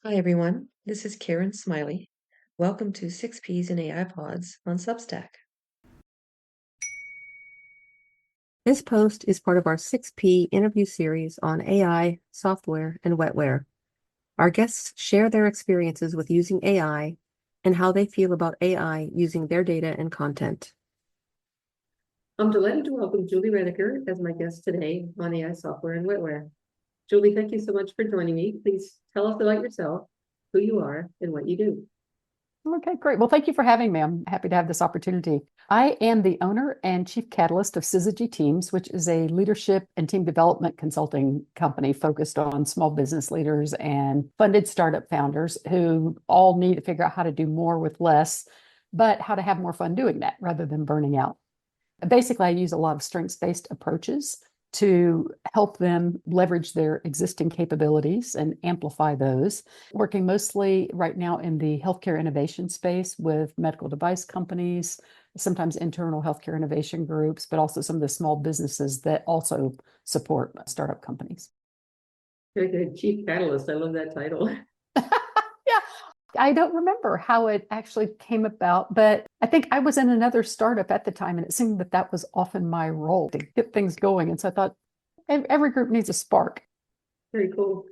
Hi, everyone. This is Karen Smiley. Welcome to 6Ps and AI Pods on Substack. This post is part of our 6P interview series on AI, software, and wetware. Our guests share their experiences with using AI and how they feel about AI using their data and content. I'm delighted to welcome Julie Rennecker as my guest today on AI, software, and wetware. Julie, thank you so much for joining me. Please tell us about yourself, who you are, and what you do. Okay, great. Well, thank you for having me. I'm happy to have this opportunity. I am the owner and chief catalyst of Syzygy Teams, which is a leadership and team development consulting company focused on small business leaders and funded startup founders who all need to figure out how to do more with less, but how to have more fun doing that rather than burning out. Basically, I use a lot of strengths-based approaches to help them leverage their existing capabilities and amplify those. Working mostly right now in the healthcare innovation space with medical device companies, sometimes internal healthcare innovation groups, but also some of the small businesses that also support startup companies. Very good. Chief Catalyst. I love that title. Yeah, I don't remember how it actually came about, but I think I was in another startup at the time, and it seemed that that was often my role to get things going. And so I thought every group needs a spark. Very cool.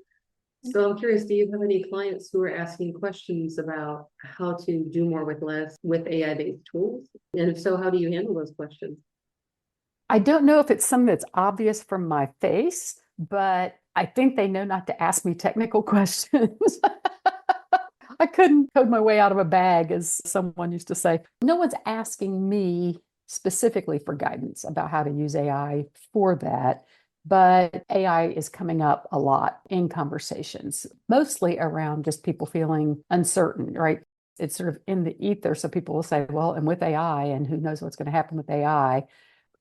So I'm curious, do you have any clients who are asking questions about how to do more with less with AI-based tools? And if so, how do you handle those questions? I don't know if it's something that's obvious from my face, but I think they know not to ask me technical questions. I couldn't code my way out of a bag, as someone used to say. No one's asking me specifically for guidance about how to use AI for that, but AI is coming up a lot in conversations, mostly around just people feeling uncertain, right? It's sort of in the ether. So people will say, well, and with AI, and who knows what's going to happen with AI.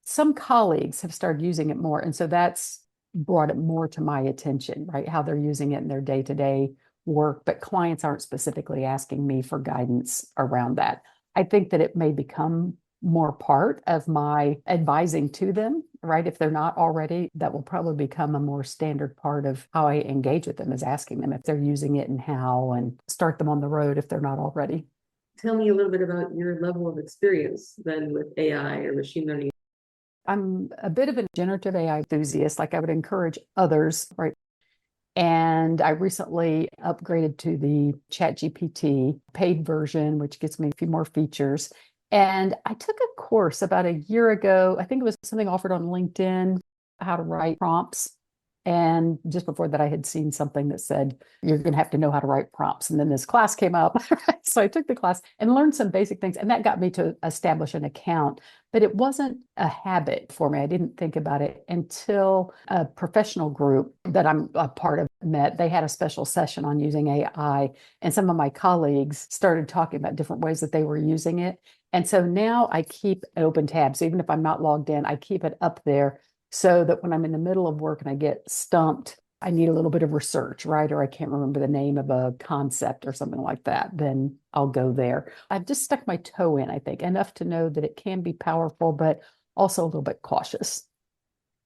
Some colleagues have started using it more. And so that's brought it more to my attention, right? How they're using it in their day-to-day work, but clients aren't specifically asking me for guidance around that. I think that it may become more part of my advising to them, right? If they're not already, that will probably become a more standard part of how I engage with them, is asking them if they're using it and how, and start them on the road if they're not already. Tell me a little bit about your level of experience then with AI or machine learning. I'm a bit of a generative AI enthusiast, like I would encourage others, right? And I recently upgraded to the ChatGPT paid version, which gets me a few more features. And I took a course about a year ago. I think it was something offered on LinkedIn, how to write prompts. And just before that, I had seen something that said, you're going to have to know how to write prompts. And then this class came up. So I took the class and learned some basic things. And that got me to establish an account. But it wasn't a habit for me. I didn't think about it until a professional group that I'm a part of met. They had a special session on using AI. And some of my colleagues started talking about different ways that they were using it. And so now I keep an open tab. So even if I'm not logged in, I keep it up there so that when I'm in the middle of work and I get stumped, I need a little bit of research, right? Or I can't remember the name of a concept or something like that, then I'll go there. I've just stuck my toe in, I think, enough to know that it can be powerful, but also a little bit cautious.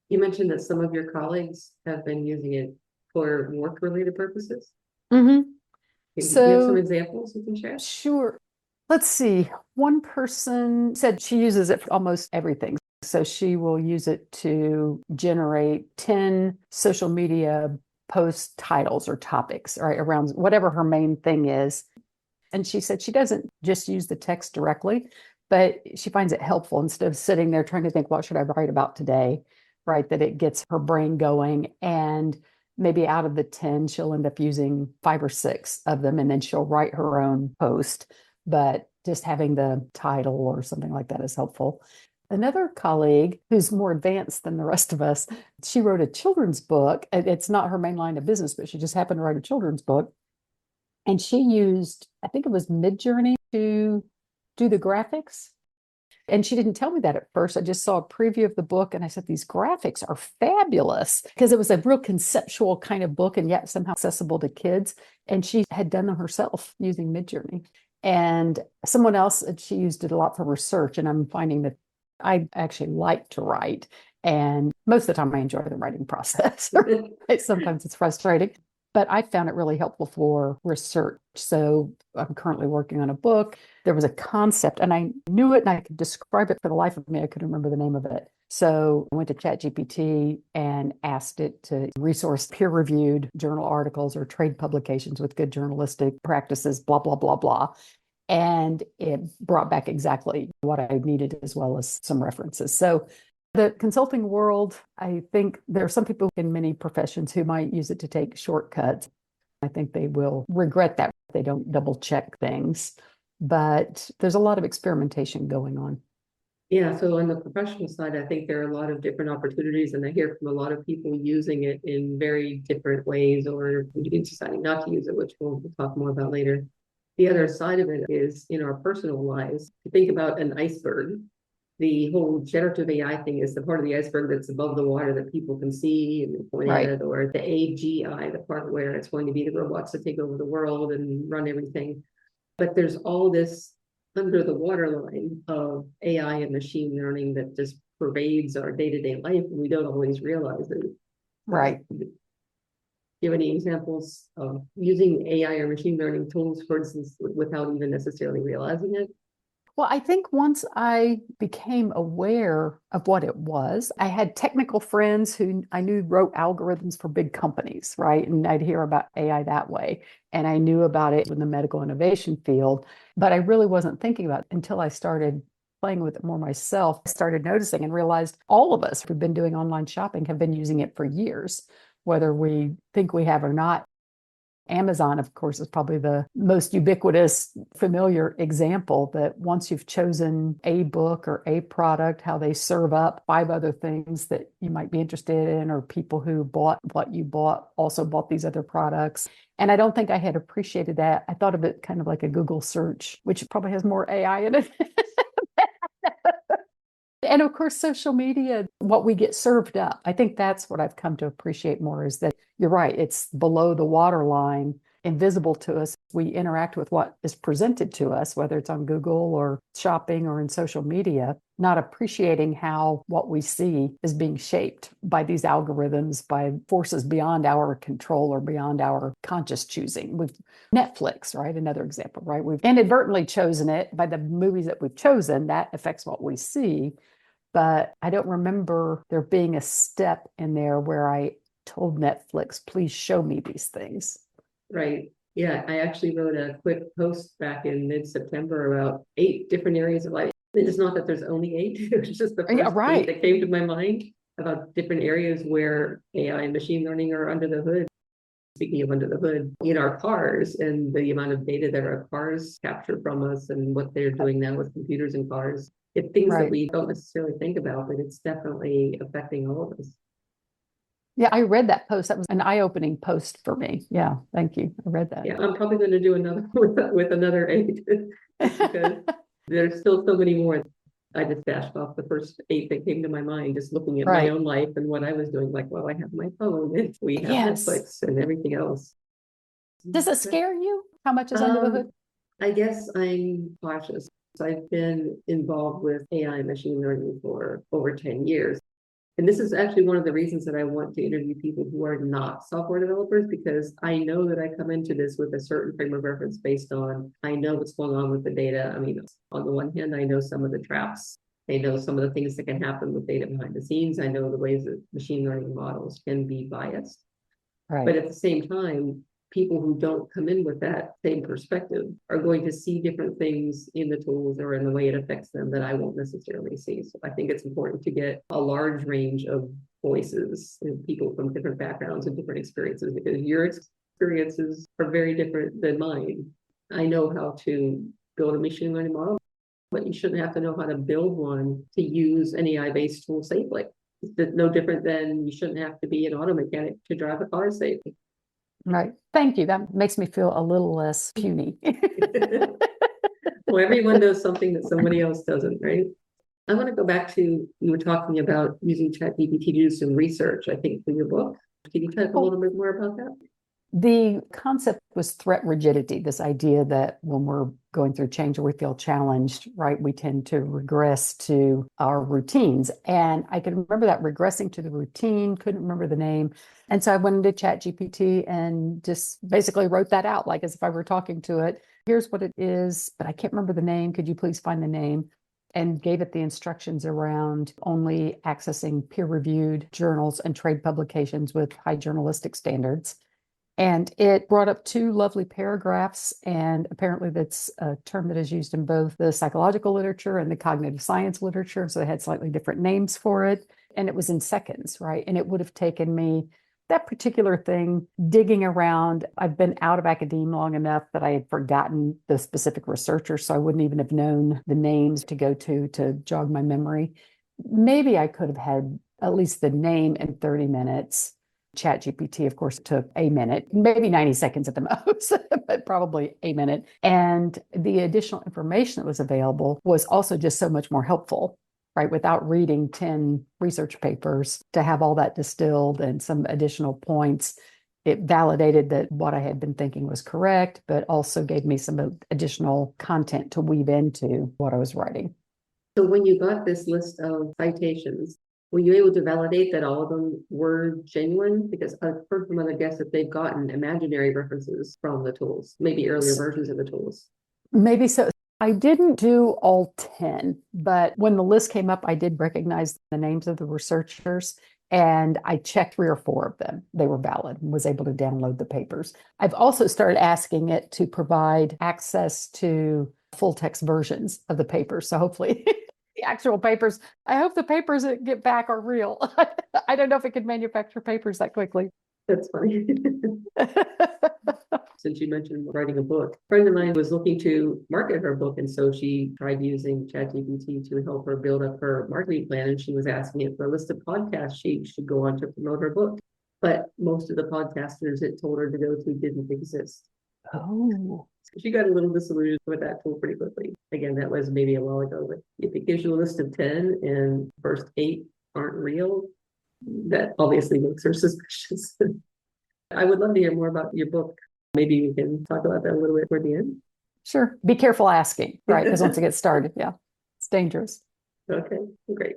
You mentioned that some of your colleagues have been using it for work-related purposes. Mm-hmm. Do you have some So, examples you can share? sure. Let's see. One person said she uses it for almost everything. So she will use it to generate 10 social media post titles or topics, right, around whatever her main thing is. And she said she doesn't just use the text directly, but she finds it helpful instead of sitting there trying to think, what should I write about today? Right, that it gets her brain going. And maybe out of the 10, she'll end up using 5 or 6 of them, and then she'll write her own post. But just having the title or something like that is helpful. Another colleague who's more advanced than the rest of us, she wrote a children's book. It's not her main line of business, but she just happened to write a children's book. And she used, I think it was Midjourney to do the graphics. And she didn't tell me that at first. I just saw a preview of the book and I said, these graphics are fabulous, because it was a real conceptual kind of book and yet somehow accessible to kids. And she had done them herself using Midjourney. And someone else, she used it a lot for research. And I'm finding that I actually like to write. And most of the time I enjoy the writing process. Sometimes it's frustrating. but I found it really helpful for research. So I'm currently working on a book. There was a concept and I knew it and I could describe it for the life of me. I couldn't remember the name of it. So I went to ChatGPT and asked it to resource peer-reviewed journal articles or trade publications with good journalistic practices, blah, blah, blah, blah. And it brought back exactly what I needed as well as some references. So the consulting world, I think there are some people in many professions who might use it to take shortcuts. I think they will regret that if they don't double check things. But there's a lot of experimentation going on. Yeah, so on the professional side, I think there are a lot of different opportunities, and I hear from a lot of people using it in very different ways or deciding not to use it, which we'll talk more about later. The other side of it is in our personal lives. To think about an iceberg, the whole generative AI thing is the part of the iceberg that's above the water that people can see and point Right. at, or the AGI, the part where it's going to be the robots that take over the world and run everything. But there's all this under the waterline of AI and machine learning that just pervades our day-to-day life, and we don't always realize it. Right. Do you have any examples of using AI or machine learning tools, for instance, without even necessarily realizing it? Well, I think once I became aware of what it was, I had technical friends who I knew wrote algorithms for big companies, right? And I'd hear about AI that way. And I knew about it in the medical innovation field, but I really wasn't thinking about it until I started playing with it more myself. I started noticing and realized all of us who've been doing online shopping have been using it for years, whether we think we have or not. Amazon, of course, is probably the most ubiquitous, familiar example that once you've chosen a book or a product, how they serve up five other things that you might be interested in, or people who bought what you bought also bought these other products. And I don't think I had appreciated that. I thought of it kind of like a Google search, which probably has more AI in it. And of course, social media, what we get served up. I think that's what I've come to appreciate more is that you're right, it's below the waterline, invisible to us. We interact with what is presented to us, whether it's on Google or shopping or in social media, not appreciating how what we see is being shaped by these algorithms, by forces beyond our control or beyond our conscious choosing. With Netflix, right? Another example, right? We've inadvertently chosen it by the movies that we've chosen, that affects what we see. But I don't remember there being a step in there where I told Netflix, please show me these things. Right. Yeah, I actually wrote a quick post back in mid-September about 8 different areas of life. It's not that there's only 8, it was just the Yeah, first 8 right. that came to my mind about different areas where AI and machine learning are under the hood. Speaking of under the hood, in our cars and the amount of data that our cars capture from us and what they're doing now with computers in cars. It's things that Right. we don't necessarily think about, but it's definitely affecting all of us. Yeah, I read that post. That was an eye-opening post for me. Yeah, thank you. I read that. Yeah, I'm probably going to do another with another 8 because there's still so many more. I just dashed off the first 8 that came to my mind, just looking at my Right. own life and what I was doing. Like, well, I have my phone and we have Yes. Netflix and everything else. Does it scare you? How much is under the hood? I guess I'm cautious. I've been involved with AI and machine learning for over 10 years. And this is actually one of the reasons that I want to interview people who are not software developers, because I know that I come into this with a certain frame of reference based on, I know what's going on with the data. I mean, on the one hand, I know some of the traps. I know some of the things that can happen with data behind the scenes. I know the ways that machine learning models can be biased. But Right. at the same time, people who don't come in with that same perspective are going to see different things in the tools or in the way it affects them that I won't necessarily see. So I think it's important to get a large range of voices and people from different backgrounds and different experiences, because your experiences are very different than mine. I know how to build a machine learning model, but you shouldn't have to know how to build one to use an AI-based tool safely. It's no different than you shouldn't have to be an auto mechanic to drive a car safely. Right. Thank you. That makes me feel a little less puny. Well, everyone knows something that somebody else doesn't, right? I want to go back to, you were talking about using ChatGPT to do some research, I think, for your book. Can you talk a little bit more about that? The concept was threat rigidity, this idea that when we're going through change or we feel challenged, right, we tend to regress to our routines. And I can remember that regressing to the routine, couldn't remember the name. And so I went into ChatGPT and just basically wrote that out, like as if I were talking to it. Here's what it is, but I can't remember the name. Could you please find the name? And gave it the instructions around only accessing peer-reviewed journals and trade publications with high journalistic standards. And it brought up two lovely paragraphs. And apparently, that's a term that is used in both the psychological literature and the cognitive science literature. So they had slightly different names for it. And it was in seconds, right? And it would have taken me that particular thing digging around. I've been out of academia long enough that I had forgotten the specific researcher. So I wouldn't even have known the names to go to jog my memory. Maybe I could have had at least the name in 30 minutes. ChatGPT, of course, took a minute, maybe 90 seconds at the most, but probably a minute. And the additional information that was available was also just so much more helpful, right? Without reading 10 research papers, to have all that distilled and some additional points, it validated that what I had been thinking was correct, but also gave me some additional content to weave into what I was writing. So when you got this list of citations, were you able to validate that all of them were genuine? Because I've heard from other guests that they've gotten imaginary references from the tools, maybe earlier versions of the tools. Maybe so. I didn't do all 10, but when the list came up, I did recognize the names of the researchers and I checked 3 or 4 of them. They were valid and was able to download the papers. I've also started asking it to provide access to full text versions of the papers. So hopefully the actual papers, I hope the papers that get back are real. I don't know if it could manufacture papers that quickly. That's funny. Since you mentioned writing a book, a friend of mine was looking to market her book, and so she tried using ChatGPT to help her build up her marketing plan, and she was asking it for a list of podcasts she should go on to promote her book. But most of the podcasters it told her to go to didn't exist. Oh. She got a little disillusioned with that tool pretty quickly. Again, that was maybe a while ago, but if it gives you a list of 10 and first 8 aren't real, that obviously makes her suspicious. I would love to hear more about your book. Maybe we can talk about that a little bit toward the end. Sure. Be careful asking, right? Because once it gets started, yeah, it's dangerous. Okay, great.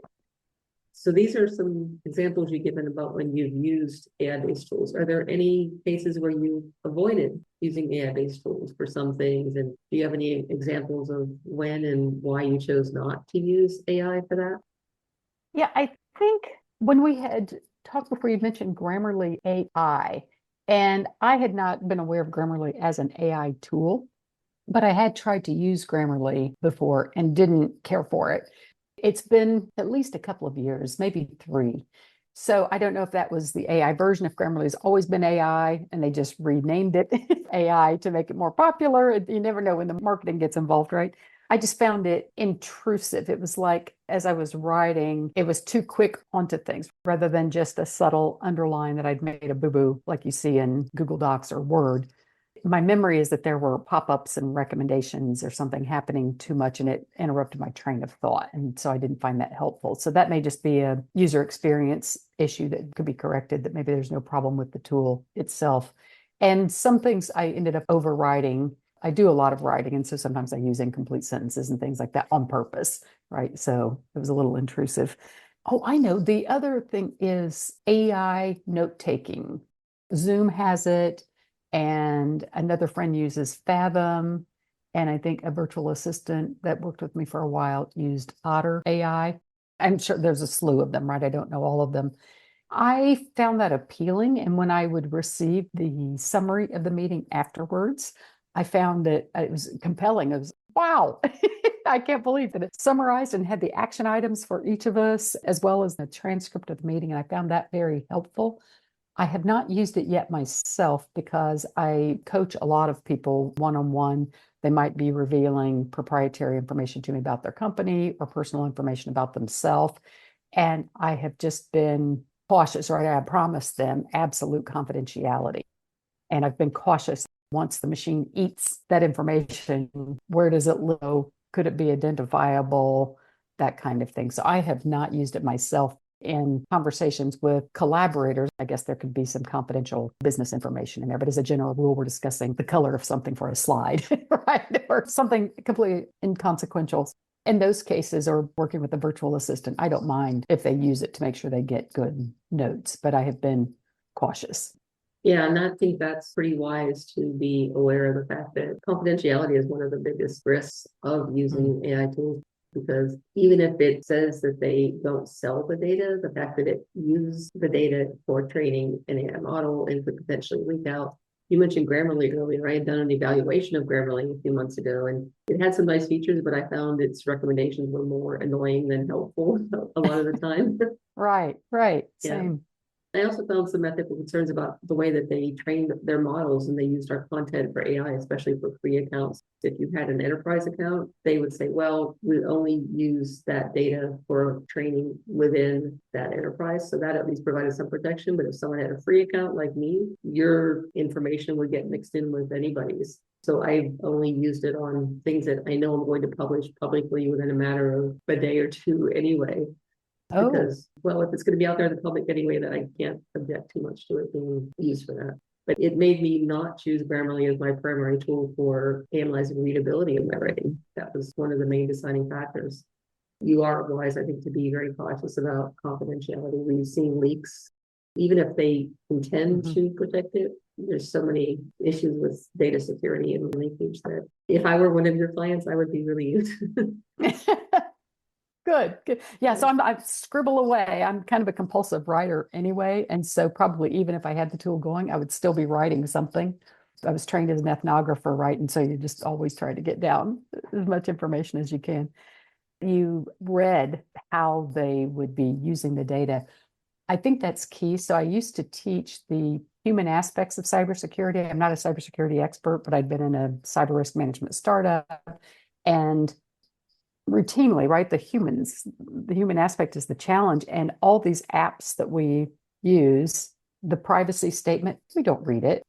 So these are some examples you've given about when you've used AI-based tools. Are there any cases where you avoided using AI-based tools for some things? And do you have any examples of when and why you chose not to use AI for that? Yeah, I think when we had talked before, you mentioned Grammarly AI, and I had not been aware of Grammarly as an AI tool, but I had tried to use Grammarly before and didn't care for it. It's been at least a couple of years, maybe 3. So I don't know if that was the AI version, if Grammarly's always been AI and they just renamed it AI to make it more popular. You never know when the marketing gets involved, right? I just found it intrusive. It was like, as I was writing, it was too quick onto things rather than just a subtle underline that I'd made a boo-boo like you see in Google Docs or Word. My memory is that there were pop-ups and recommendations or something happening too much and it interrupted my train of thought. And so I didn't find that helpful. So that may just be a user experience issue that could be corrected, that maybe there's no problem with the tool itself. And some things I ended up overriding. I do a lot of writing, and so sometimes I use incomplete sentences and things like that on purpose, right? So it was a little intrusive. Oh, I know. The other thing is AI note taking. Zoom has it, and another friend uses Fathom. And I think a virtual assistant that worked with me for a while used Otter AI. I'm sure there's a slew of them, right? I don't know all of them. I found that appealing. And when I would receive the summary of the meeting afterwards, I found that it was compelling. It was, wow, I can't believe that it summarized and had the action items for each of us, as well as the transcript of the meeting. And I found that very helpful. I have not used it yet myself because I coach a lot of people one-on-one. They might be revealing proprietary information to me about their company or personal information about themselves. And I have just been cautious, right? I promised them absolute confidentiality. And I've been cautious. Once the machine eats that information, where does it live? Could it be identifiable? That kind of thing. So I have not used it myself. in conversations with collaborators, I guess there could be some confidential business information in there, but as a general rule, we're discussing the color of something for a slide, right? Or something completely inconsequential. In those cases, or working with a virtual assistant, I don't mind if they use it to make sure they get good notes, but I have been cautious. Yeah, and I think that's pretty wise to be aware of the fact that confidentiality is one of the biggest risks of using AI tools. Because even if it says that they don't sell the data, the fact that it uses the data for training an AI model and could potentially leak out. You mentioned Grammarly earlier. I had done an evaluation of Grammarly a few months ago, and it had some nice features, but I found its recommendations were more annoying than helpful a lot of the time. Right, Yeah. same. I also found some ethical concerns about the way that they trained their models and they used our content for AI, especially for free accounts. If you had an enterprise account, they would say, well, we only use that data for training within that enterprise. So that at least provided some protection. But if someone had a free account like me, your information would get mixed in with anybody's. So I've only used it on things that I know I'm going to publish publicly within a matter of a day or two anyway. Oh, Because, well, if it's going to be out there in the public anyway, then I can't object too much to it being used for that. But it made me not choose Grammarly as my primary tool for analyzing readability of my writing. That was one of the main deciding factors. You are wise, I think, to be very cautious about confidentiality. We've seen leaks, even if they intend to protect it. There's so many issues with data security and leakage that if I were one of your clients, I would be relieved. Good, good. Yeah, so I scribble away. I'm kind of a compulsive writer anyway, and so probably even if I had the tool going, I would still be writing something. I was trained as an ethnographer, right? And so you just always try to get down as much information as you can. You read how they would be using the data. I think that's key. So I used to teach the human aspects of cybersecurity. I'm not a cybersecurity expert, but I'd been in a cyber risk management startup, and routinely, right? The human aspect is the challenge. And all these apps that we use, the privacy statement, we don't read it.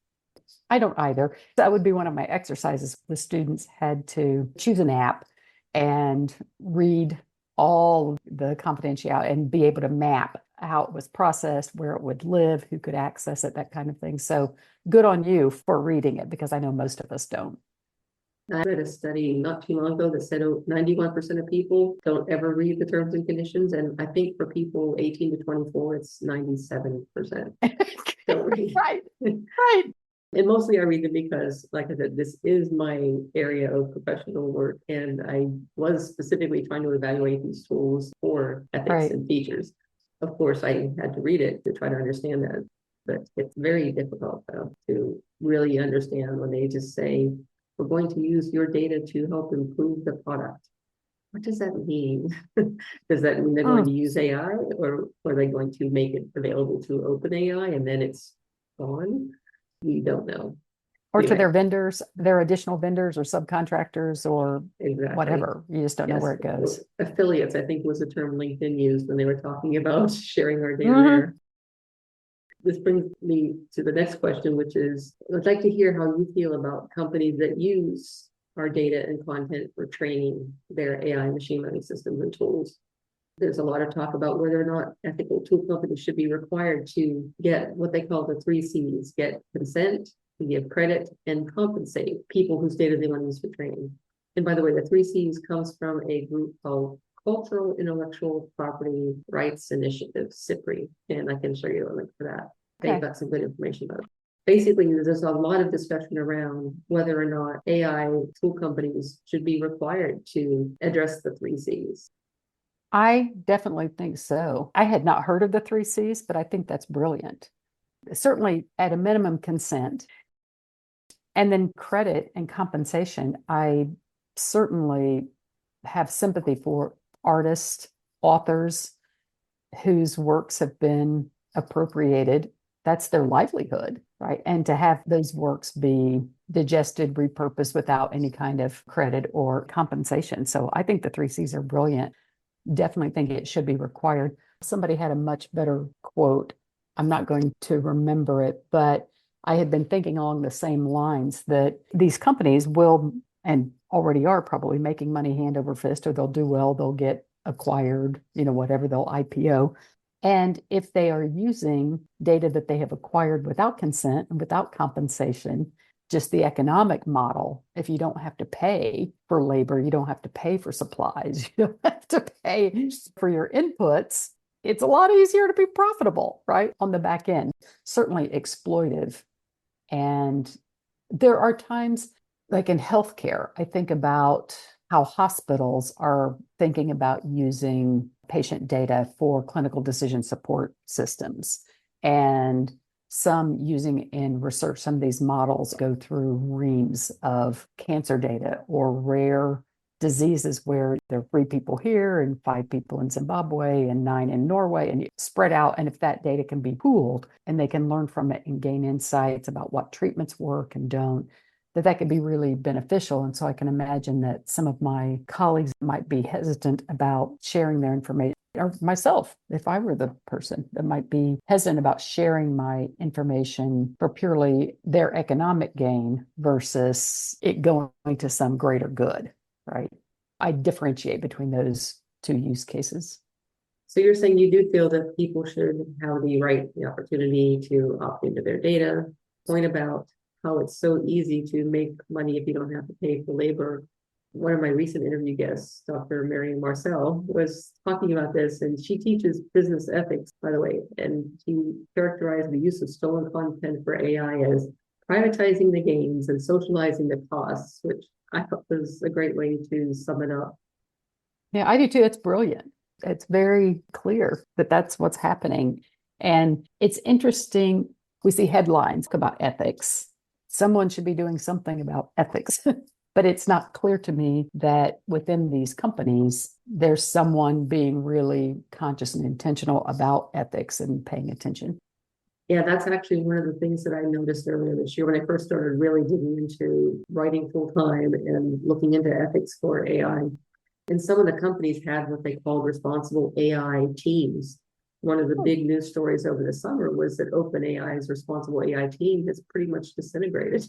I don't either. That would be one of my exercises. The students had to choose an app and read all the confidentiality and be able to map how it was processed, where it would live, who could access it, that kind of thing. So good on you for reading it, because I know most of us don't. I read a study not too long ago that said 91% of people don't ever read the terms and conditions. And I think for people 18 to 24, it's 97%. Don't read. Right, right. And mostly I read them because, like I said, this is my area of professional work. And I was specifically trying to evaluate these tools for ethics Right. and features. Of course, I had to read it to try to understand that. But it's very difficult to really understand when they just say, we're going to use your data to help improve the product. What does that mean? Does that mean they're going to use AI, or are they going to make it available to OpenAI and then it's gone? We don't know. Or to Anyway, their vendors, their additional vendors or subcontractors or exactly. whatever. You just don't know where it goes. Affiliates, I think, was the term LinkedIn used when they were talking about sharing our data there. This brings me to the next question, which is, I'd like to hear how you feel about companies that use our data and content for training their AI machine learning systems and tools. There's a lot of talk about whether or not ethical tool companies should be required to get what they call the 3 C's: get consent, give credit, and compensate people whose data they want to use for training. And by the way, the 3 C's comes from a group called Cultural Intellectual Property Rights Initiative, CIPRI, and I can show you a link for that. They've got some good information about it. Basically, there's a lot of discussion around whether or not AI tool companies should be required to address the 3 C's. I definitely think so. I had not heard of the 3 C's, but I think that's brilliant. Certainly, at a minimum, consent. And then credit and compensation. I certainly have sympathy for artists, authors whose works have been appropriated. That's their livelihood, right? And to have those works be digested, repurposed without any kind of credit or compensation. So I think the 3 C's are brilliant. Definitely think it should be required. Somebody had a much better quote. I'm not going to remember it, but I had been thinking along the same lines that these companies will, and already are probably, making money hand over fist, or they'll do well, they'll get acquired, whatever, they'll IPO. And if they are using data that they have acquired without consent and without compensation, just the economic model, if you don't have to pay for labor, you don't have to pay for supplies, you don't have to pay for your inputs, it's a lot easier to be profitable, right? On the back end, certainly exploitive. And there are times, like in healthcare, I think about how hospitals are thinking about using patient data for clinical decision support systems. And some using in research, some of these models go through reams of cancer data or rare diseases where there are 3 people here and 5 people in Zimbabwe and 9 in Norway, and you spread out. And if that data can be pooled and they can learn from it and gain insights about what treatments work and don't, that could be really beneficial. And so I can imagine that some of my colleagues might be hesitant about sharing their information, or myself, if I were the person that might be hesitant about sharing my information for purely their economic gain versus it going to some greater good, right? I differentiate between those 2 use cases. So you're saying you do feel that people should have the opportunity to opt into their data. Point about how it's so easy to make money if you don't have to pay for labor. One of my recent interview guests, Dr. Marion Marcel, was talking about this, and she teaches business ethics, by the way, and she characterized the use of stolen content for AI as privatizing the gains and socializing the costs, which I thought was a great way to sum it up. Yeah, I do too. It's brilliant. It's very clear that that's what's happening. And it's interesting. We see headlines about ethics. Someone should be doing something about ethics. But it's not clear to me that within these companies, there's someone being really conscious and intentional about ethics and paying attention. Yeah, that's actually one of the things that I noticed earlier this year when I first started really digging into writing full time and looking into ethics for AI. And some of the companies had what they called responsible AI teams. One of the big news stories over the summer was that OpenAI's responsible AI team has pretty much disintegrated.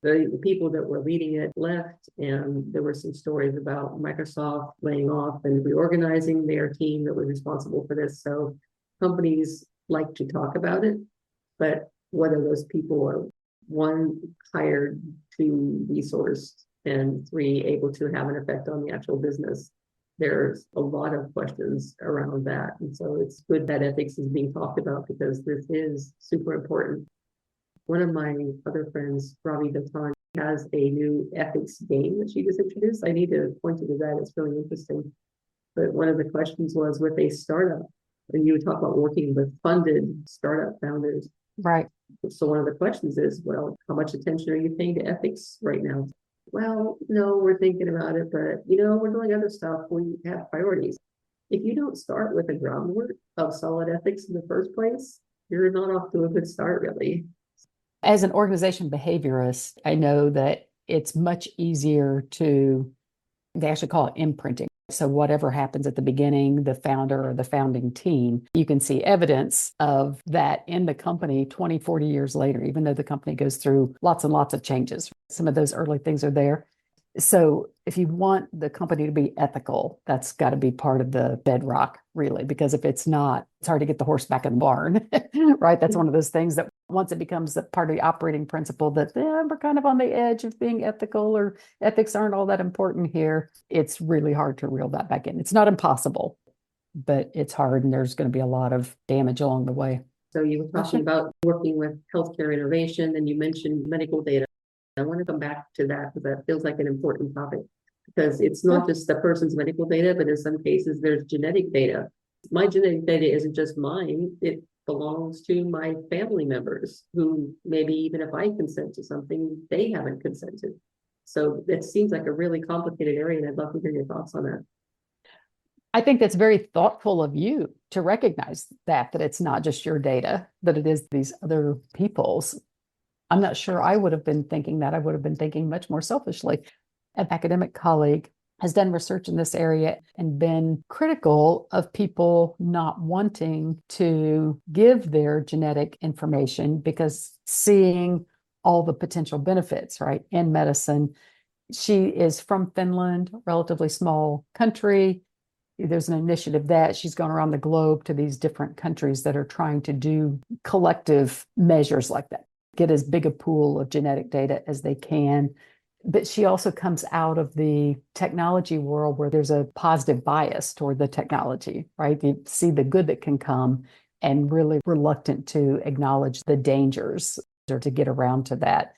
The people that were leading it left, and there were some stories about Microsoft laying off and reorganizing their team that was responsible for this. So companies like to talk about it, but whether those people are, 1, hired, 2, resourced, and 3, able to have an effect on the actual business, there's a lot of questions around that. And so it's good that ethics is being talked about because this is super important. One of my other friends, Robbie Datan, has a new ethics game that she just introduced. I need to point you to that. It's really interesting. But one of the questions was with a startup, and you would talk about working with funded startup founders. Right. So one of the questions is, well, how much attention are you paying to ethics right now? Well, no, we're thinking about it, but we're doing other stuff. We have priorities. If you don't start with a groundwork of solid ethics in the first place, you're not off to a good start, really. As an organization behaviorist, I know that it's much easier to, they actually call it imprinting. So whatever happens at the beginning, the founder or the founding team, you can see evidence of that in the company 20, 40 years later, even though the company goes through lots and lots of changes. Some of those early things are there. So if you want the company to be ethical, that's got to be part of the bedrock, really, because if it's not, it's hard to get the horse back in the barn, right? That's one of those things that once it becomes a part of the operating principle that we're kind of on the edge of being ethical, or ethics aren't all that important here, it's really hard to reel that back in. It's not impossible, but it's hard, and there's going to be a lot of damage along the way. So you were talking about working with healthcare innovation, and you mentioned medical data. I want to come back to that because that feels like an important topic, because it's not just the person's medical data, but in some cases there's genetic data. My genetic data isn't just mine. It belongs to my family members who maybe even if I consent to something, they haven't consented. So it seems like a really complicated area, and I'd love to hear your thoughts on that. I think that's very thoughtful of you to recognize that it's not just your data, that it is these other people's. I'm not sure I would have been thinking that. I would have been thinking much more selfishly. An academic colleague has done research in this area and been critical of people not wanting to give their genetic information because seeing all the potential benefits, right, in medicine. She is from Finland, relatively small country. There's an initiative that she's gone around the globe to these different countries that are trying to do collective measures like that, get as big a pool of genetic data as they can. But she also comes out of the technology world where there's a positive bias toward the technology, right? You see the good that can come and really reluctant to acknowledge the dangers or to get around to that.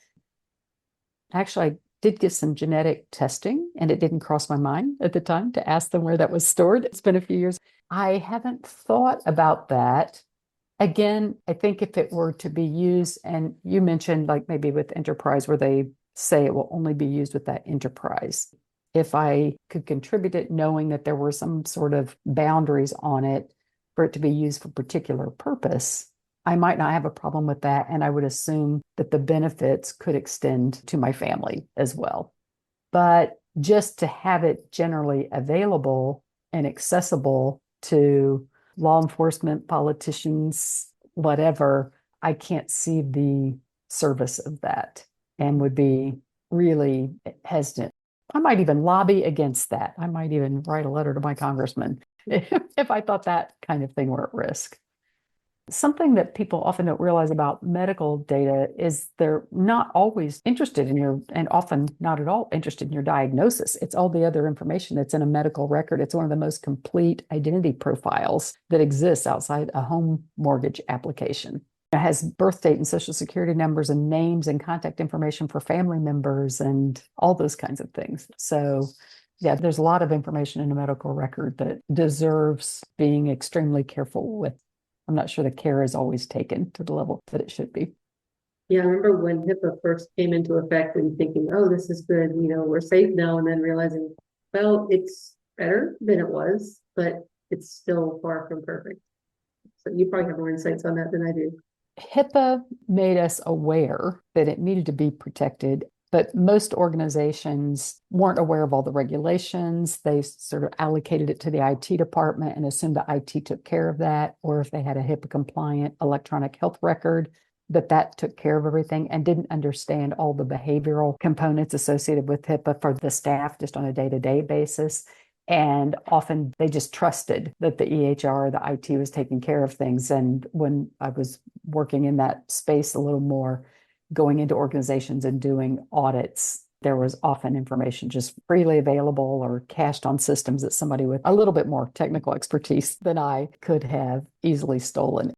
Actually, I did get some genetic testing, and it didn't cross my mind at the time to ask them where that was stored. It's been a few years. I haven't thought about that. Again, I think if it were to be used, and you mentioned like maybe with enterprise where they say it will only be used with that enterprise. If I could contribute it knowing that there were some sort of boundaries on it for it to be used for a particular purpose, I might not have a problem with that. And I would assume that the benefits could extend to my family as well. But just to have it generally available and accessible to law enforcement, politicians, whatever, I can't see the service of that and would be really hesitant. I might even lobby against that. I might even write a letter to my congressman if I thought that kind of thing were at risk. Something that people often don't realize about medical data is they're not always interested in your, and often not at all interested in your diagnosis. It's all the other information that's in a medical record. It's one of the most complete identity profiles that exists outside a home mortgage application. It has birth date and social security numbers and names and contact information for family members and all those kinds of things. So yeah, there's a lot of information in a medical record that deserves being extremely careful with. I'm not sure the care is always taken to the level that it should be. Yeah, I remember when HIPAA first came into effect and thinking, oh, this is good, we're safe now, and then realizing, well, it's better than it was, but it's still far from perfect. So you probably have more insights on that than I do. HIPAA made us aware that it needed to be protected, but most organizations weren't aware of all the regulations. They sort of allocated it to the IT department and assumed the IT took care of that, or if they had a HIPAA compliant electronic health record, that took care of everything and didn't understand all the behavioral components associated with HIPAA for the staff just on a day-to-day basis. And often they just trusted that the EHR, the IT was taking care of things. And when I was working in that space a little more, going into organizations and doing audits, there was often information just freely available or cached on systems that somebody with a little bit more technical expertise than I could have easily stolen.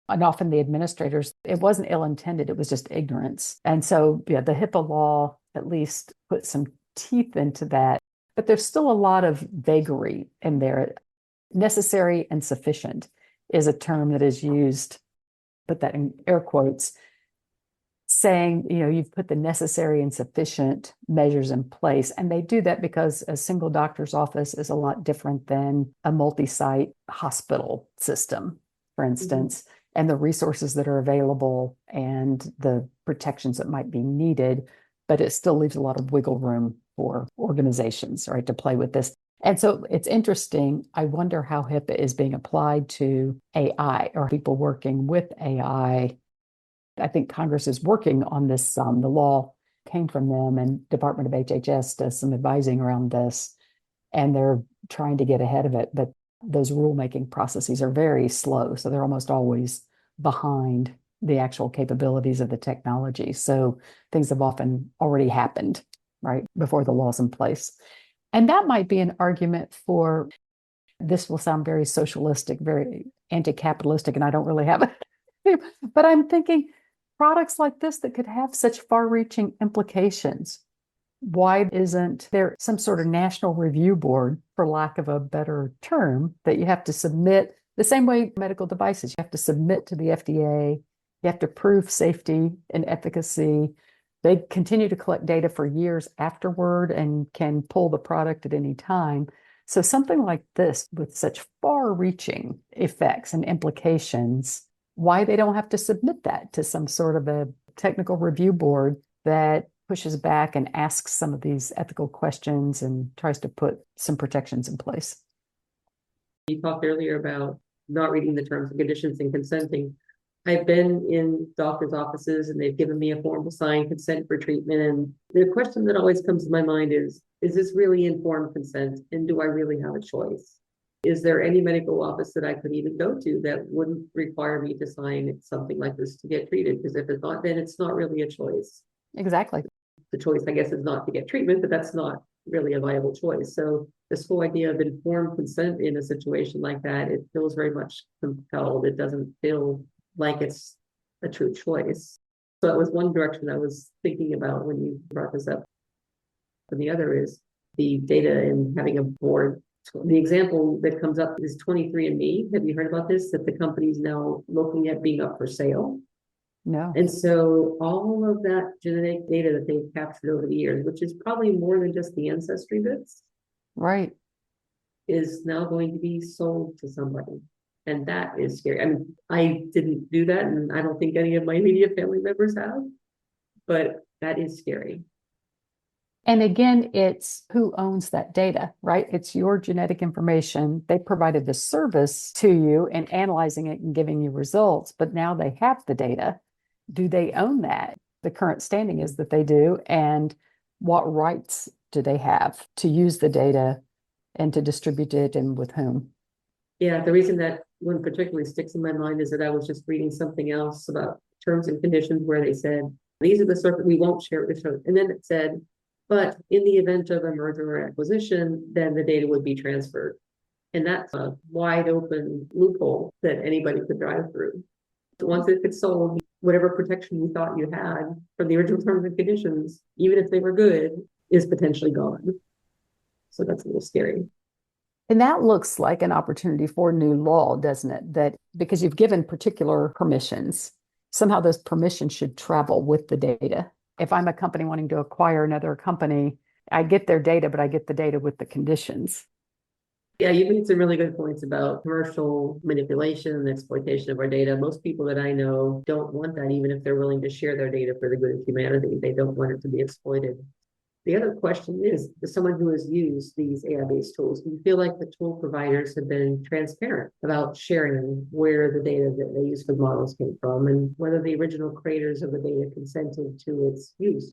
And often the administrators, it wasn't ill-intended, it was just ignorance. And so, yeah, the HIPAA law at least put some teeth into that. But there's still a lot of vagary in there. Necessary and sufficient is a term that is used, put that in air quotes, saying, you've put the necessary and sufficient measures in place. And they do that because a single doctor's office is a lot different than a multi-site hospital system, for instance, and the resources that are available and the protections that might be needed. But it still leaves a lot of wiggle room for organizations, right, to play with this. And so it's interesting. I wonder how HIPAA is being applied to AI or people working with AI. I think Congress is working on this. The law came from them, and Department of HHS does some advising around this, and they're trying to get ahead of it. But those rulemaking processes are very slow, so they're almost always behind the actual capabilities of the technology. So things have often already happened, right, before the law's in place. And that might be an argument for, this will sound very socialistic, very anti-capitalistic, and I don't really have it. But I'm thinking products like this that could have such far-reaching implications, why isn't there some sort of national review board, for lack of a better term, that you have to submit the same way medical devices, you have to submit to the FDA, you have to prove safety and efficacy. They continue to collect data for years afterward and can pull the product at any time. So something like this with such far-reaching effects and implications, why they don't have to submit that to some sort of a technical review board that pushes back and asks some of these ethical questions and tries to put some protections in place. You talked earlier about not reading the terms and conditions and consenting. I've been in doctors' offices and they've given me a form to sign, consent for treatment. And the question that always comes to my mind is this really informed consent? And do I really have a choice? Is there any medical office that I could even go to that wouldn't require me to sign something like this to get treated? Because if it's not, then it's not really a choice. Exactly. The choice, I guess, is not to get treatment, but that's not really a viable choice. So this whole idea of informed consent in a situation like that, it feels very much compelled. It doesn't feel like it's a true choice. So that was one direction I was thinking about when you brought this up. And the other is the data and having a board. The example that comes up is 23andMe. Have you heard about this? That the company is now looking at being up for sale. No. And so all of that genetic data that they've captured over the years, which is probably more than just the ancestry bits, Right. is now going to be sold to somebody. And that is scary. I mean, I didn't do that, and I don't think any of my immediate family members have, but that is scary. And again, it's who owns that data, right? It's your genetic information. They provided the service to you and analyzing it and giving you results, but now they have the data. Do they own that? The current standing is that they do. And what rights do they have to use the data and to distribute it and with whom? Yeah, the reason that one particularly sticks in my mind is that I was just reading something else about terms and conditions where they said, these are the sort we won't share it with you. And then it said, but in the event of a merger or acquisition, then the data would be transferred. And that's a wide open loophole that anybody could drive through. So once it gets sold, whatever protection you thought you had from the original terms and conditions, even if they were good, is potentially gone. So that's a little scary. And that looks like an opportunity for new law, doesn't it? That because you've given particular permissions, somehow those permissions should travel with the data. If I'm a company wanting to acquire another company, I get their data, but I get the data with the conditions. Yeah, you made some really good points about commercial manipulation and exploitation of our data. Most people that I know don't want that, even if they're willing to share their data for the good of humanity. They don't want it to be exploited. The other question is, as someone who has used these AI-based tools, do you feel like the tool providers have been transparent about sharing where the data that they use for models came from and whether the original creators of the data consented to its use?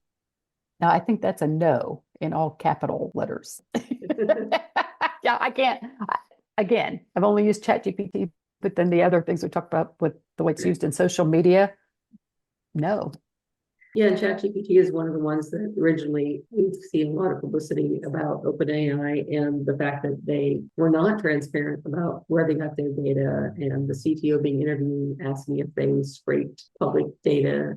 Now, I think that's a no in all capital letters. Yeah, I can't. Again, I've only used ChatGPT, but then the other things we talked about with the way it's used in social media, no. Yeah, and ChatGPT is one of the ones that originally we've seen a lot of publicity about OpenAI and the fact that they were not transparent about where they got their data. And the CTO being interviewed asking if they scraped public data.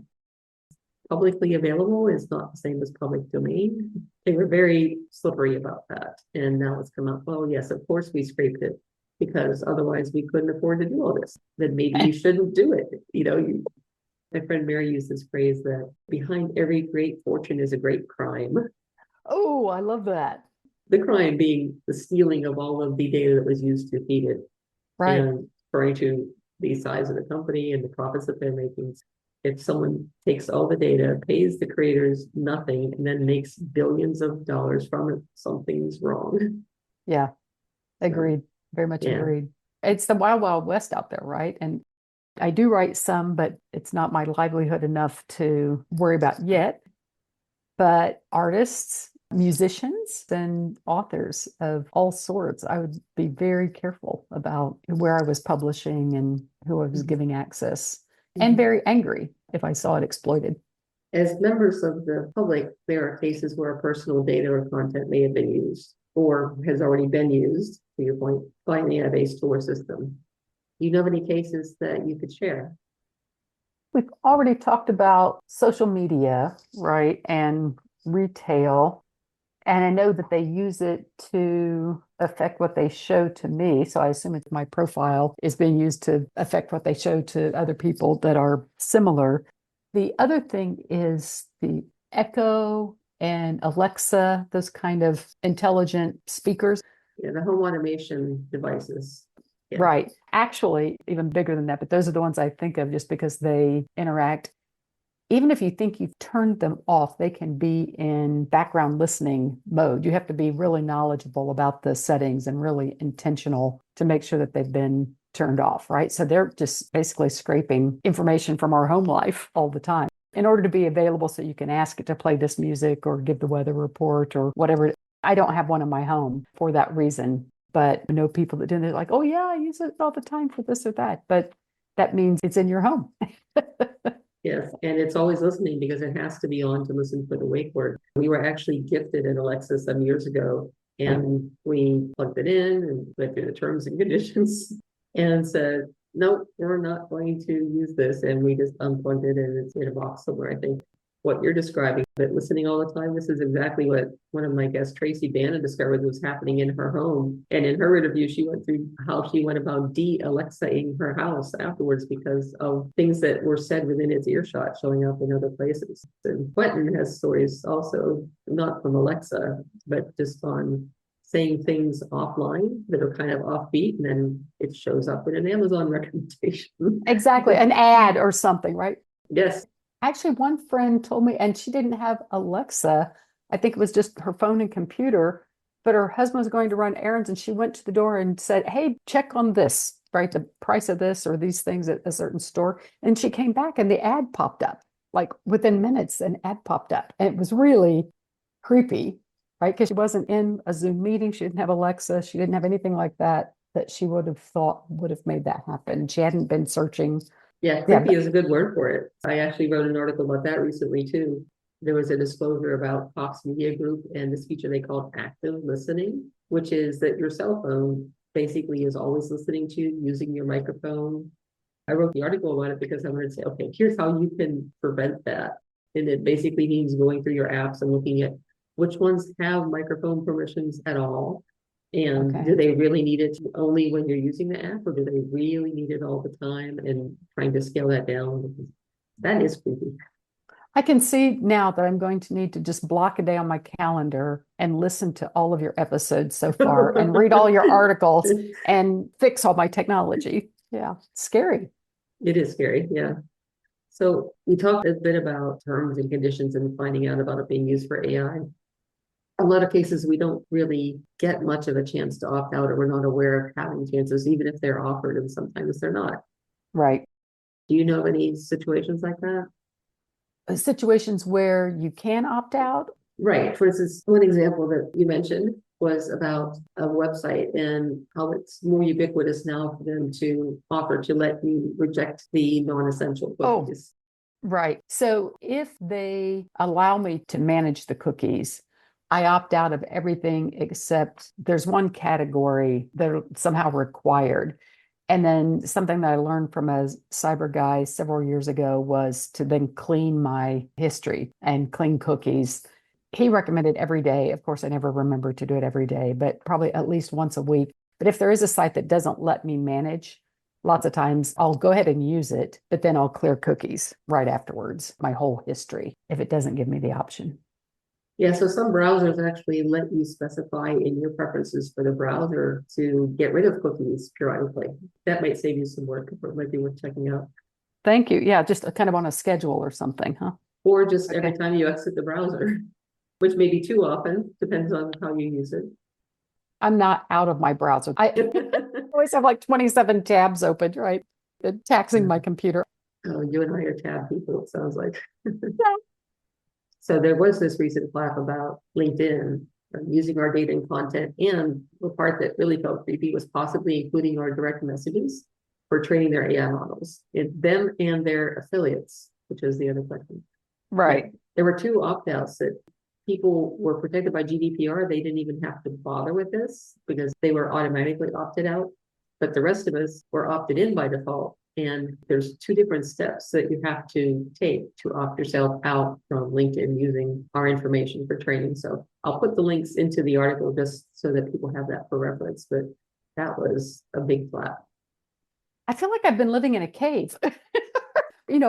Publicly available is not the same as public domain. They were very slippery about that. And now it's come out, well, yes, of course we scraped it because otherwise we couldn't afford to do all this. Then maybe you shouldn't do it. My friend Mary used this phrase that behind every great fortune is a great crime. Oh, I love that. The crime being the stealing of all of the data that was used to feed it Right. and referring to the size of the company and the profits that they're making. If someone takes all the data, pays the creators nothing, and then makes billions of dollars from it, something's wrong. Yeah. Agreed. Very much Yeah. agreed. It's the wild, wild west out there, right? And I do write some, but it's not my livelihood enough to worry about yet. But artists, musicians, and authors of all sorts, I would be very careful about where I was publishing and who I was giving access, and very angry if I saw it exploited. As members of the public, there are cases where personal data or content may have been used or has already been used, to your point, by an AI-based tool or system. Do you know of any cases that you could share? We've already talked about social media, right, and retail. And I know that they use it to affect what they show to me. So I assume it's my profile is being used to affect what they show to other people that are similar. The other thing is the Echo and Alexa, those kind of intelligent speakers. Yeah, the home automation devices. Yeah. Right. Actually, even bigger than that, but those are the ones I think of just because they interact. Even if you think you've turned them off, they can be in background listening mode. You have to be really knowledgeable about the settings and really intentional to make sure that they've been turned off, right? So they're just basically scraping information from our home life all the time in order to be available so you can ask it to play this music or give the weather report or whatever. I don't have one in my home for that reason. But I know people that do, they're like, oh yeah, I use it all the time for this or that. But that means it's in your home. Yes, and it's always listening because it has to be on to listen for the wake word. We were actually gifted an Alexa some years ago, and we plugged it in and went through the terms and conditions and said, no, we're not going to use this. And we just unplugged it and it's in a box somewhere, I think. What you're describing, but listening all the time, this is exactly what one of my guests, Tracy Bannon, discovered was happening in her home. And in her interview, she went through how she went about de-Alexaing her house afterwards because of things that were said within its earshot showing up in other places. And Quentin has stories also, not from Alexa, but just on saying things offline that are kind of offbeat, and then it shows up in an Amazon recommendation. Exactly. An ad or something, right? Yes. Actually, one friend told me, and she didn't have Alexa. I think it was just her phone and computer, but her husband was going to run errands and she went to the door and said, hey, check on this, right? The price of this or these things at a certain store. And she came back and the ad popped up. Like within minutes, an ad popped up. And it was really creepy, right? Because she wasn't in a Zoom meeting. She didn't have Alexa. She didn't have anything like that that she would have thought would have made that happen. She hadn't been searching. Yeah, creepy is a good word for it. I actually wrote an article about that recently too. There was a disclosure about Fox Media Group and this feature they called active listening, which is that your cell phone basically is always listening to you using your microphone. I wrote the article about it because I wanted to say, okay, here's how you can prevent that. And it basically means going through your apps and looking at which ones have microphone permissions at all. And do they really need it only when you're using the app, or do they really need it all the time, and trying to scale that down? Because that is creepy. I can see now that I'm going to need to just block a day on my calendar and listen to all of your episodes so far and read all your articles and fix all my technology. Yeah, scary. It is scary. Yeah. So we talked a bit about terms and conditions and finding out about it being used for AI. A lot of cases, we don't really get much of a chance to opt out, or we're not aware of having chances, even if they're offered, and sometimes they're not. Right. Do you know of any situations like that? Situations where you can opt out. Right. For instance, one example that you mentioned was about a website and how it's more ubiquitous now for them to offer to let you reject the non-essential cookies. Right. So if they allow me to manage the cookies, I opt out of everything except there's one category that are somehow required. And then something that I learned from a cyber guy several years ago was to then clean my history and clean cookies. He recommended every day. Of course, I never remember to do it every day, but probably at least once a week. But if there is a site that doesn't let me manage, lots of times I'll go ahead and use it, but then I'll clear cookies right afterwards, my whole history, if it doesn't give me the option. Yeah, so some browsers actually let you specify in your preferences for the browser to get rid of cookies periodically. That might save you some work, but it might be worth checking out. Thank you. Yeah, just kind of on a schedule or something, huh? Or just every time you exit the browser, which may be too often, depends on how you use it. I'm not out of my browser. I always have like 27 tabs open, right? Taxing my computer. Oh, you and I are tab people, it sounds like. So there was this recent flap about LinkedIn using our data and content, and the part that really felt creepy was possibly including our direct messages for training their AI models, them and their affiliates, which is the other question. Right. Yeah. There were two opt-outs that people were protected by GDPR. They didn't even have to bother with this because they were automatically opted out. But the rest of us were opted in by default. And there's two different steps that you have to take to opt yourself out from LinkedIn using our information for training. So I'll put the links into the article just so that people have that for reference. But that was a big flap. I feel like I've been living in a cave.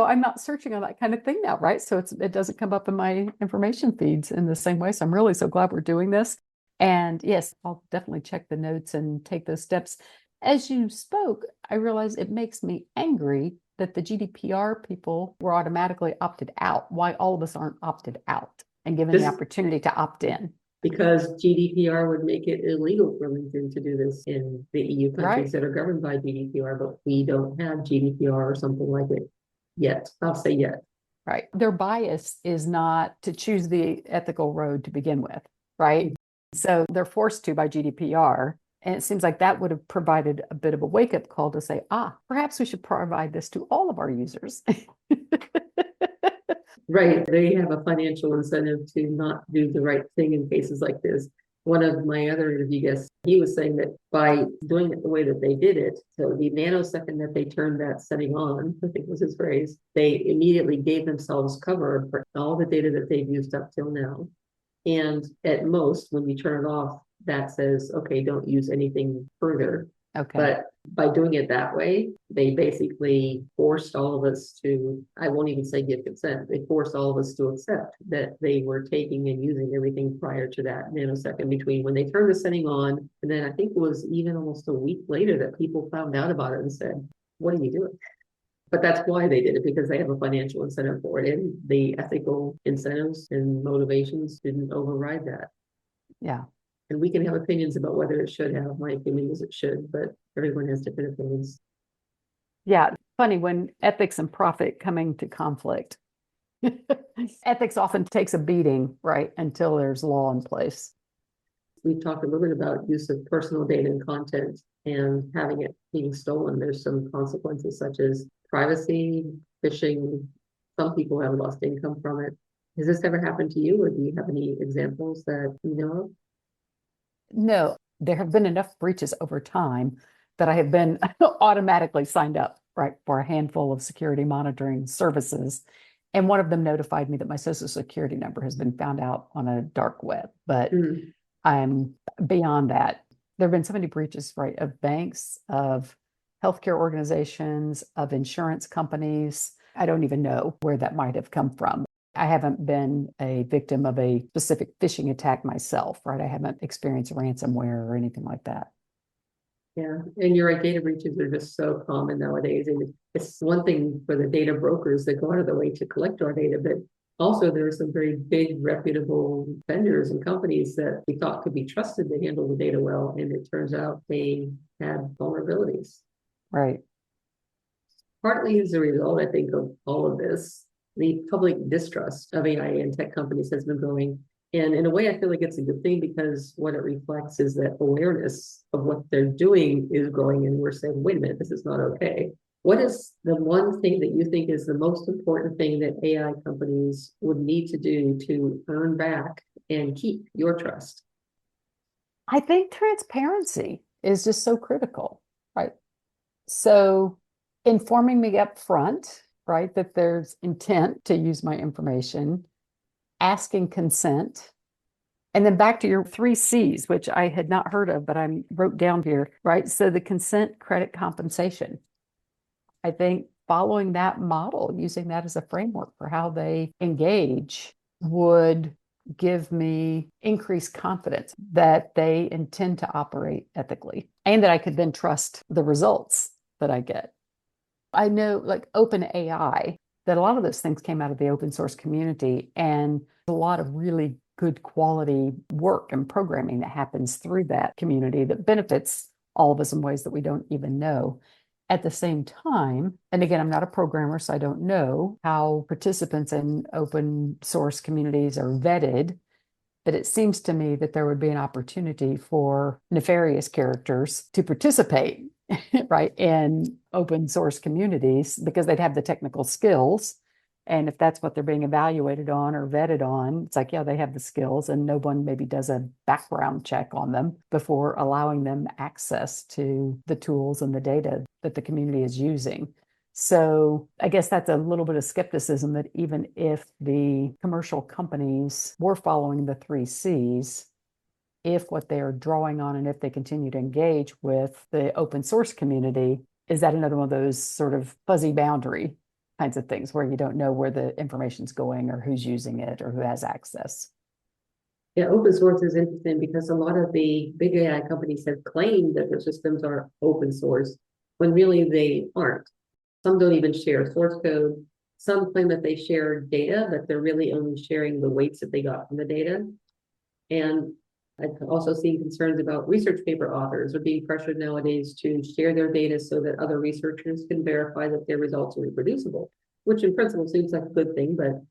I'm not searching on that kind of thing now, right? So it doesn't come up in my information feeds in the same way. So I'm really so glad we're doing this. And yes, I'll definitely check the notes and take those steps. As you spoke, I realized it makes me angry that the GDPR people were automatically opted out. Why all of us aren't opted out and given the opportunity to opt in? Because GDPR would make it illegal for LinkedIn to do this in the EU countries that are governed by GDPR, but we don't have GDPR or something like it yet. I'll say yet. Right. Their bias is not to choose the ethical road to begin with, right? So they're forced to by GDPR. And it seems like that would have provided a bit of a wake-up call to say, perhaps we should provide this to all of our users. Right. They have a financial incentive to not do the right thing in cases like this. One of my other interview guests, he was saying that by doing it the way that they did it, so the nanosecond that they turned that setting on, I think was his phrase, they immediately gave themselves cover for all the data that they've used up till now. And at most, when you turn it off, that says, okay, don't use anything further. Okay. But by doing it that way, they basically forced all of us to, I won't even say give consent, they forced all of us to accept that they were taking and using everything prior to that nanosecond between when they turned the setting on. And then I think it was even almost a week later that people found out about it and said, what are you doing? But that's why they did it, because they have a financial incentive for it. And the ethical incentives and motivations didn't override that. Yeah. And we can have opinions about whether it should have. My opinion is it should, but everyone has different opinions. Yeah. Funny when ethics and profit coming to conflict. Ethics often takes a beating, right, until there's law in place. We've talked a little bit about use of personal data and content and having it being stolen. There's some consequences such as privacy, phishing. Some people have lost income from it. Has this ever happened to you, or do you have any examples that you know of? No, there have been enough breaches over time that I have been automatically signed up, right, for a handful of security monitoring services. And one of them notified me that my social security number has been found out on a dark web. But I'm beyond that. There have been so many breaches, right, of banks, of healthcare organizations, of insurance companies. I don't even know where that might have come from. I haven't been a victim of a specific phishing attack myself, right? I haven't experienced ransomware or anything like that. Yeah, and you're right, data breaches are just so common nowadays. And it's one thing for the data brokers that go out of their way to collect our data, but also there are some very big reputable vendors and companies that we thought could be trusted to handle the data well, and it turns out they had vulnerabilities. Right. Partly as a result, I think, of all of this, the public distrust of AI and tech companies has been growing. And in a way, I feel like it's a good thing, because what it reflects is that awareness of what they're doing is growing, and we're saying, wait a minute, this is not okay. What is the one thing that you think is the most important thing that AI companies would need to do to earn back and keep your trust? I think transparency is just so critical, right? So informing me up front, right, that there's intent to use my information, asking consent, and then back to your 3 C's, which I had not heard of, but I wrote down here, right? So the consent, credit, compensation. I think following that model, using that as a framework for how they engage, would give me increased confidence that they intend to operate ethically and that I could then trust the results that I get. I know, like OpenAI, that a lot of those things came out of the open source community, and a lot of really good quality work and programming that happens through that community that benefits all of us in ways that we don't even know. At the same time, and again, I'm not a programmer, so I don't know how participants in open source communities are vetted, but it seems to me that there would be an opportunity for nefarious characters to participate, right, in open source communities because they'd have the technical skills. And if that's what they're being evaluated on or vetted on, it's like, yeah, they have the skills, and no one maybe does a background check on them before allowing them access to the tools and the data that the community is using. So I guess that's a little bit of skepticism that even if the commercial companies were following the 3 C's, if what they are drawing on and if they continue to engage with the open source community, is that another one of those sort of fuzzy boundary kinds of things where you don't know where the information's going or who's using it or who has access? Yeah, open source is interesting because a lot of the big AI companies have claimed that their systems are open source when really they aren't. Some don't even share source code. Some claim that they share data, but they're really only sharing the weights that they got from the data. And I've also seen concerns about research paper authors are being pressured nowadays to share their data so that other researchers can verify that their results are reproducible, which in principle seems like a good thing. But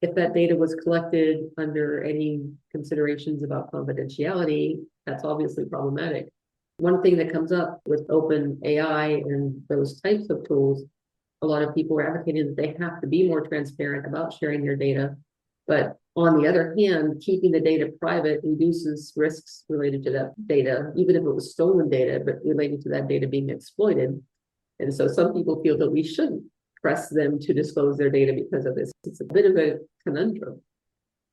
if that data was collected under any considerations about confidentiality, that's obviously problematic. One thing that comes up with open AI and those types of tools, a lot of people are advocating that they have to be more transparent about sharing their data. But on the other hand, keeping the data private reduces risks related to that data, even if it was stolen data, but related to that data being exploited. And so some people feel that we shouldn't press them to disclose their data because of this. It's a bit of a conundrum.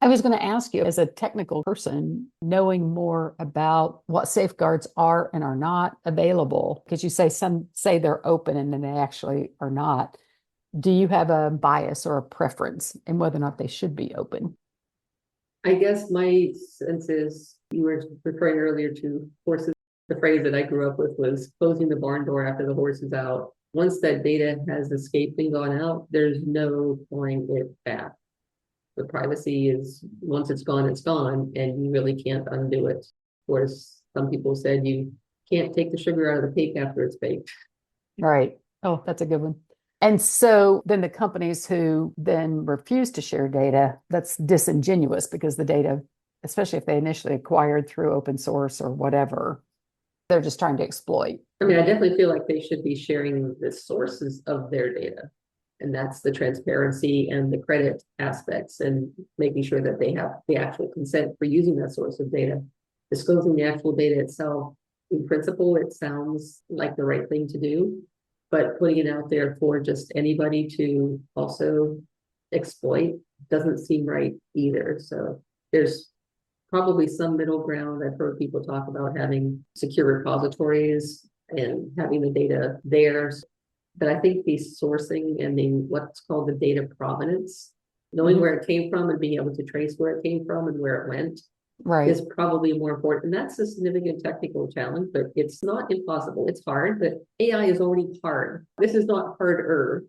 I was going to ask you, as a technical person, knowing more about what safeguards are and are not available, because you say some say they're open and then they actually are not. Do you have a bias or a preference in whether or not they should be open? I guess my sense is you were referring earlier to horses. The phrase that I grew up with was closing the barn door after the horse is out. Once that data has escaped and gone out, there's no pulling it back. The privacy is once it's gone, and you really can't undo it. Of course, some people said you can't take the sugar out of the cake after it's baked. Right. Oh, that's a good one. And so then the companies who then refuse to share data, that's disingenuous because the data, especially if they initially acquired through open source or whatever, they're just trying to exploit. I mean, I definitely feel like they should be sharing the sources of their data. And that's the transparency and the credit aspects and making sure that they have the actual consent for using that source of data. Disclosing the actual data itself, in principle, it sounds like the right thing to do, but putting it out there for just anybody to also exploit doesn't seem right either. So there's probably some middle ground. I've heard people talk about having secure repositories and having the data there. But I think the sourcing and the what's called the data provenance, knowing where it came from and being able to trace where it came from and where it went Right. is probably more important. And that's a significant technical challenge, but it's not impossible. It's hard, but AI is already hard. This is not harder.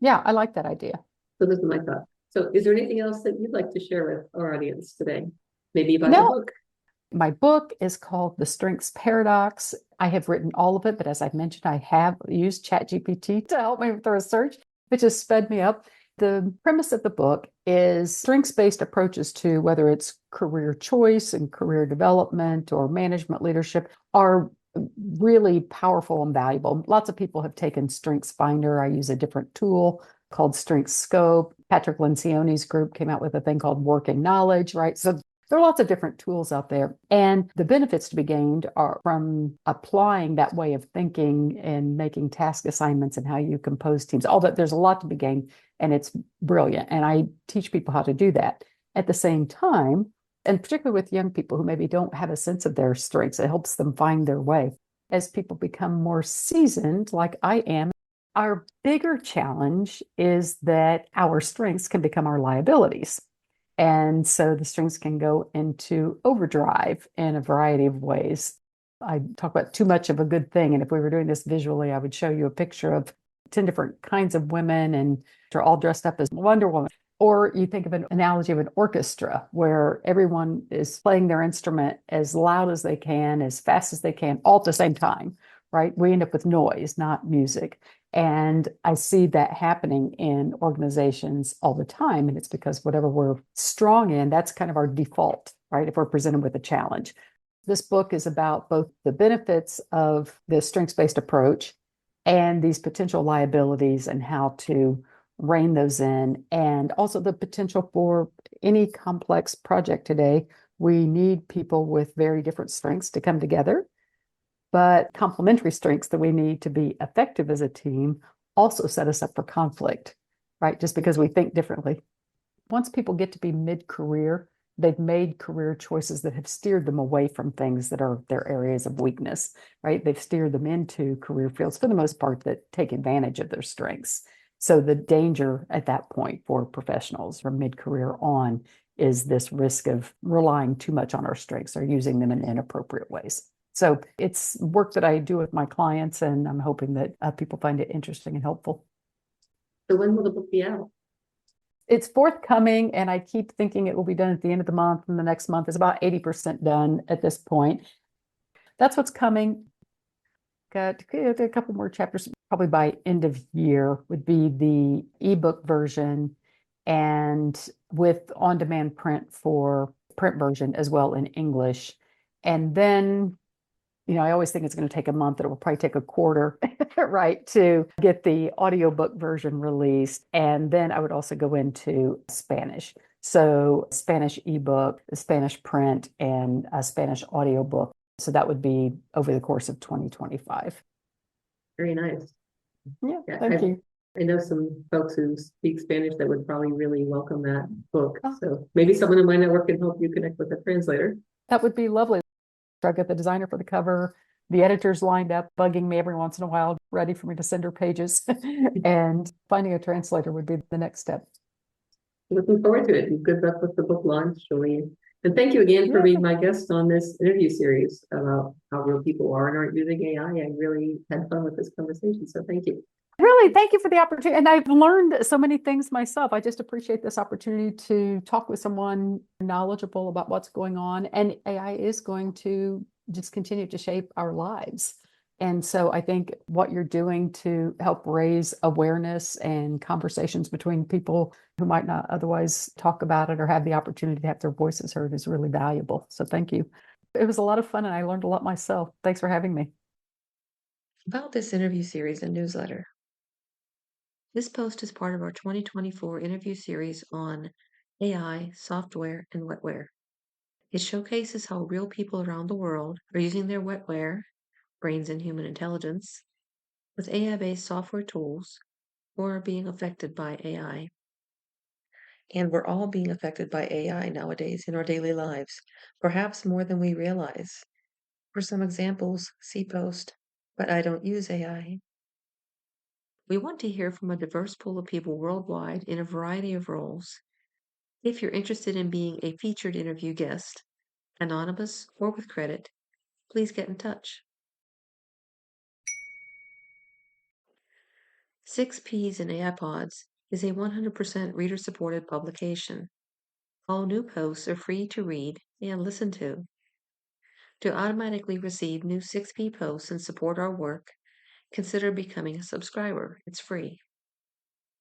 Yeah, I like that idea. So this is my thought. So is there anything else that you'd like to share with our audience today? Maybe about your No, book? my book is called The Strengths Paradox. I have written all of it, but as I mentioned, I have used ChatGPT to help me with the research, which has sped me up. The premise of the book is strengths-based approaches to whether it's career choice and career development or management leadership are really powerful and valuable. Lots of people have taken Strengths Finder. I use a different tool called Strengths Scope. Patrick Lencioni's group came out with a thing called Working Knowledge, right? So there are lots of different tools out there. And the benefits to be gained are from applying that way of thinking and making task assignments and how you compose teams. All that, there's a lot to be gained, and it's brilliant. And I teach people how to do that. At the same time, and particularly with young people who maybe don't have a sense of their strengths, it helps them find their way. As people become more seasoned, like I am, our bigger challenge is that our strengths can become our liabilities. And so the strengths can go into overdrive in a variety of ways. I talk about too much of a good thing. And if we were doing this visually, I would show you a picture of 10 different kinds of women and they're all dressed up as Wonder Woman. Or you think of an analogy of an orchestra where everyone is playing their instrument as loud as they can, as fast as they can, all at the same time, right? We end up with noise, not music. And I see that happening in organizations all the time. And it's because whatever we're strong in, that's kind of our default, right? If we're presented with a challenge. This book is about both the benefits of the strengths-based approach and these potential liabilities and how to rein those in, and also the potential for any complex project today. We need people with very different strengths to come together, but complementary strengths that we need to be effective as a team also set us up for conflict, right? Just because we think differently. Once people get to be mid-career, they've made career choices that have steered them away from things that are their areas of weakness, right? They've steered them into career fields for the most part that take advantage of their strengths. So the danger at that point for professionals from mid-career on is this risk of relying too much on our strengths or using them in inappropriate ways. So it's work that I do with my clients, and I'm hoping that people find it interesting and helpful. So when will the book be out? It's forthcoming, and I keep thinking it will be done at the end of the month, and the next month is about 80% done at this point. That's what's coming. Got a couple more chapters, probably by end of year would be the ebook version, and with on-demand print for print version as well in English. And then I always think it's going to take a month. It will probably take a quarter, right, to get the audiobook version released. And then I would also go into Spanish. So Spanish ebook, Spanish print, and a Spanish audiobook. So that would be over the course of 2025. Very nice. Yeah, Yeah, thank you. I know some folks who speak Spanish that would probably really welcome that book. Oh, So maybe someone in my network can help you connect with a translator. that would be lovely. I've got the designer for the cover, the editors lined up, bugging me every once in a while, ready for me to send her pages. And finding a translator would be the next step. Looking forward to it. And good luck with the book launch, Julie. And thank you again for Yeah. being my guest on this interview series about how real people are and aren't using AI. I really had fun with this conversation. So thank you. Really, thank you for the opportunity. And I've learned so many things myself. I just appreciate this opportunity to talk with someone knowledgeable about what's going on. And AI is going to just continue to shape our lives. And so I think what you're doing to help raise awareness and conversations between people who might not otherwise talk about it or have the opportunity to have their voices heard is really valuable. So thank you. It was a lot of fun and I learned a lot myself. Thanks for having me. About this interview series and newsletter. This post is part of our 2024 interview series on AI, software, and wetware. It showcases how real people around the world are using their wetware, brains and human intelligence, with AI-based software tools, or are being affected by AI. And we're all being affected by AI nowadays in our daily lives, perhaps more than we realize. For some examples, see post, but I don't use AI. We want to hear from a diverse pool of people worldwide in a variety of roles. If you're interested in being a featured interview guest, anonymous or with credit, please get in touch. 6Ps and AI Pods is a 100% reader-supported publication. All new posts are free to read and listen to. To automatically receive new 6P posts and support our work, consider becoming a subscriber. It's free.